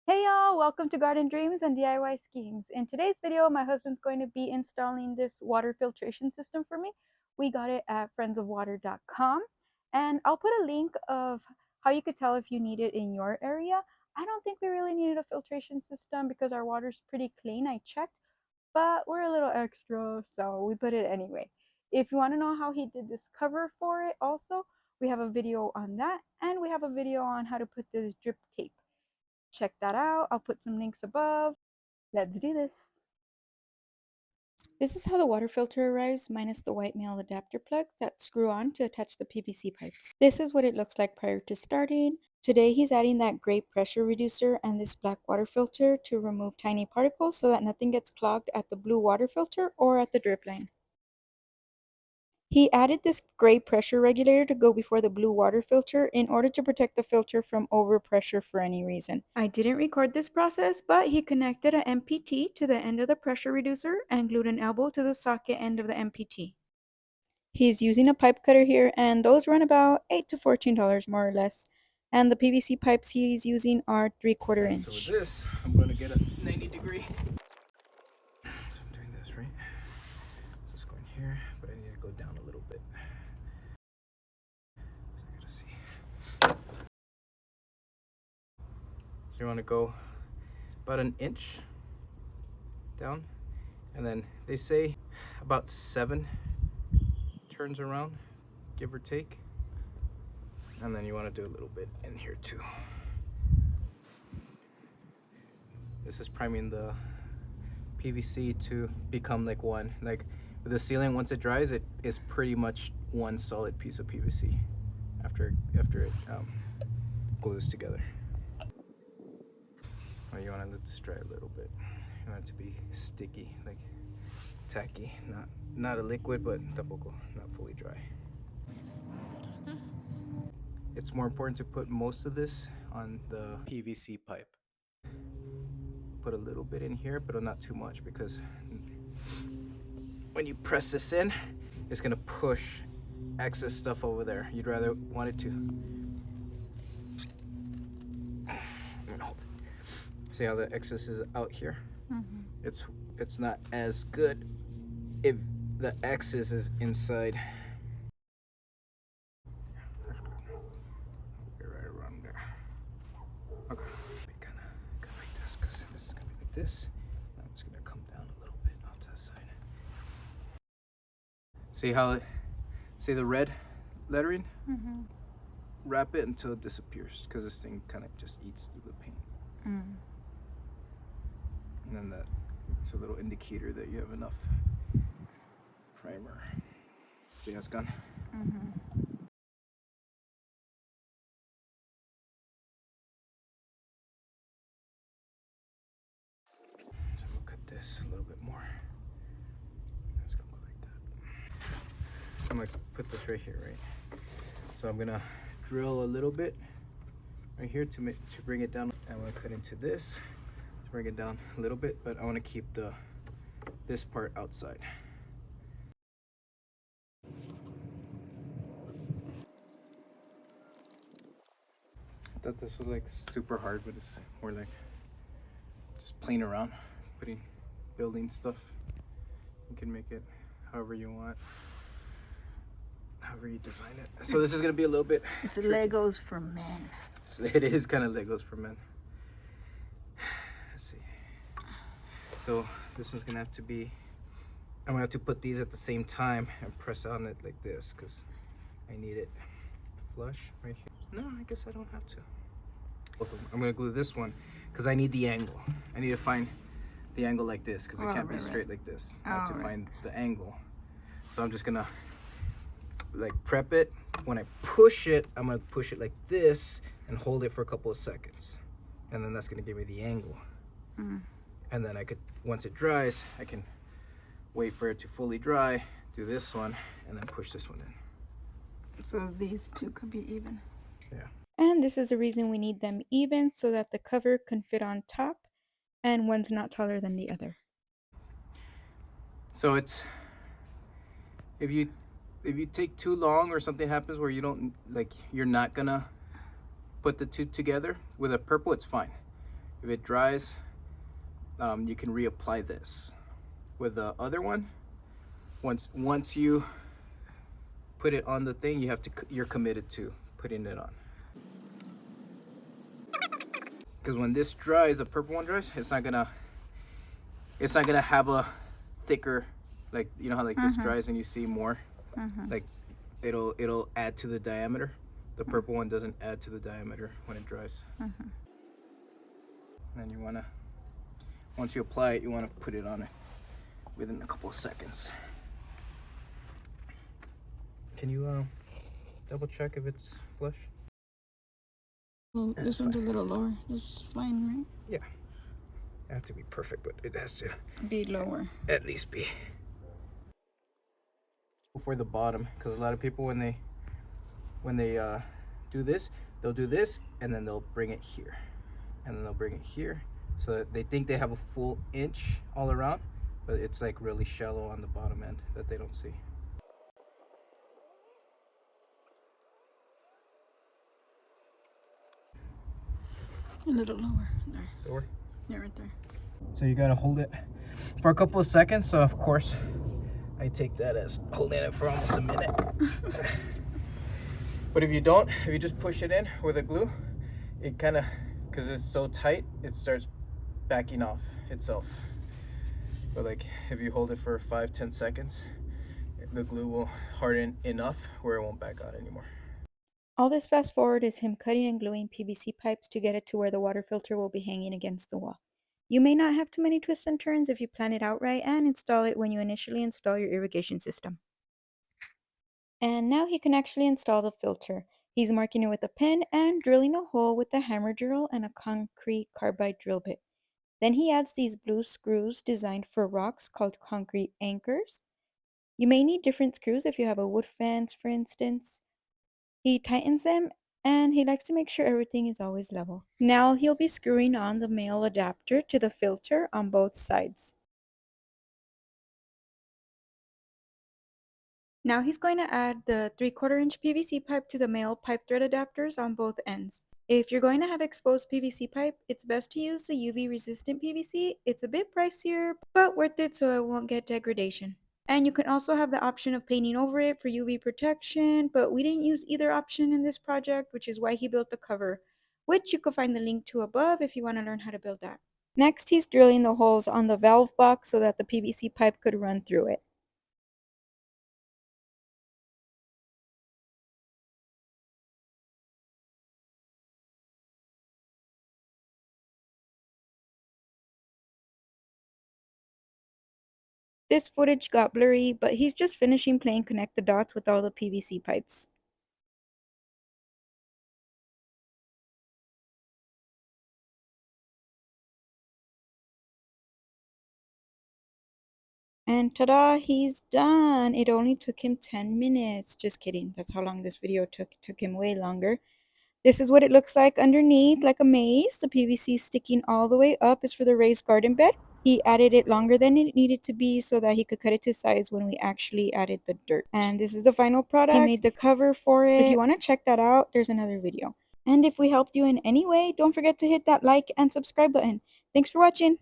Hey y'all, welcome to Garden Dreams and DIY Schemes. In today's video, my husband's going to be installing this water filtration system for me. We got it at friendsofwater.com, and I'll put a link of how you could tell if you need it in your area. I don't think we really needed a filtration system because our water's pretty clean, I checked, but we're a little extra, so we put it anyway. If you want to know how he did this cover for it also, we have a video on that, and we have a video on how to put this drip tape. Check that out. I'll put some links above. Let's do this. This is how the water filter arrives, minus the white male adapter plugs that screw on to attach the PVC pipes. This is what it looks like prior to starting. Today he's adding that gray pressure reducer and this black water filter to remove tiny particles so that nothing gets clogged at the blue water filter or at the drip line. He added this gray pressure regulator to go before the blue water filter in order to protect the filter from overpressure for any reason. I didn't record this process, but he connected an MPT to the end of the pressure reducer and glued an elbow to the socket end of the MPT. He's using a pipe cutter here, and those run about $8 to $14 more or less. And the PVC pipes he's using are 3/4 inch. So with this, I'm going to get a 90-degree. So I'm doing this, right? So it's going here, but I need to go down a little bit. So I gotta see. So you want to go about an inch down, and then they say about 7 turns around, give or take. And then you want to do a little bit in here too. This is priming the PVC to become like one. Like with the sealant, once it dries, it is pretty much one solid piece of PVC after it glues together. Well, you want to let this dry a little bit. You want it to be sticky, like tacky, not a liquid, but tampoco not fully dry. It's more important to put most of this on the PVC pipe. Put a little bit in here, but not too much, because when you press this in, it's gonna push excess stuff over there. You'd rather want it to. See how the excess is out here? Mm-hmm. It's not as good if the excess is inside. Okay, kind of like this, because this is gonna be like this. Now it's gonna come down a little bit off to the side. See the red lettering? Mm-hmm. Wrap it until it disappears, because this thing kind of just eats through the paint. Mm. And then it's a little indicator that you have enough primer. See how it's gone? Mm-hmm. So we'll cut this a little bit more. It's gonna go like that. I'm gonna put this right here, right? So I'm gonna drill a little bit right here to bring it down. I'm gonna cut into this to bring it down a little bit, but I want to keep this part outside. I thought this was like super hard, but it's more like just playing around, building stuff. You can make it however you want, however you design it. So this is gonna be a little bit. It's tricky. Legos for men. So it is kind of Legos for men. Let's see. So this one's gonna have to be. I'm gonna have to put these at the same time and press on it like this, because I need it flush right here. No, I guess I don't have to. I'm gonna glue this one because I need the angle. I need to find the angle like this, because it can't be straight like this. I have to find the angle. So I'm just gonna like prep it. When I push it, I'm gonna push it like this and hold it for a couple of seconds, and then that's gonna give me the angle. Mm. And then once it dries, I can wait for it to fully dry, do this one, and then push this one in. So these two could be even. Yeah. And this is the reason we need them even, so that the cover can fit on top and one's not taller than the other. So it's, if you take too long or something happens where you don't, like, you're not gonna put the two together with a purple, it's fine. If it dries, you can reapply this. With the other one, once you put it on the thing, you're committed to putting it on. Because when this dries, the purple one dries, it's not gonna have a thicker, like, you know how like this dries and you see more, like it'll add to the diameter. The purple one doesn't add to the diameter when it dries. And then you wanna, once you apply it, you wanna put it on it within a couple of seconds. Can you double check if it's flush? Well, this one's a little lower. This is fine, right? Yeah. It has to be perfect, but it has to Be lower. at least be. For the bottom, because a lot of people when they do this, they'll do this and then they'll bring it here, and then they'll bring it here, so that they think they have a full inch all around, but it's like really shallow on the bottom end that they don't see. A little lower. There. Lower? Yeah, right there. So you gotta hold it for a couple of seconds. So of course, I take that as holding it for almost a minute. But if you don't, if you just push it in with a glue, it kind of, because it's so tight, it starts backing off itself. But like if you hold it for 5-10 seconds, the glue will harden enough where it won't back out anymore. All this fast forward is him cutting and gluing PVC pipes to get it to where the water filter will be hanging against the wall. You may not have too many twists and turns if you plan it out right and install it when you initially install your irrigation system. And now he can actually install the filter. He's marking it with a pen and drilling a hole with a hammer drill and a concrete carbide drill bit. Then he adds these blue screws designed for rocks called concrete anchors. You may need different screws if you have a wood fence, for instance. He tightens them and he likes to make sure everything is always level. Now he'll be screwing on the male adapter to the filter on both sides. Now he's going to add the 3/4 inch PVC pipe to the male pipe thread adapters on both ends. If you're going to have exposed PVC pipe, it's best to use the UV resistant PVC. It's a bit pricier, but worth it so it won't get degradation. And you can also have the option of painting over it for UV protection, but we didn't use either option in this project, which is why he built the cover, which you can find the link to above if you want to learn how to build that. Next, he's drilling the holes on the valve box so that the PVC pipe could run through it. This footage got blurry, but he's just finishing playing connect the dots with all the PVC pipes. And ta-da, he's done! It only took him 10 minutes. Just kidding, that's how long this video took. It took him way longer. This is what it looks like underneath, like a maze. The PVC sticking all the way up is for the raised garden bed. He added it longer than it needed to be so that he could cut it to size when we actually added the dirt. And this is the final product. He made the cover for it. If you want to check that out, there's another video. And if we helped you in any way, don't forget to hit that like and subscribe button. Thanks for watching.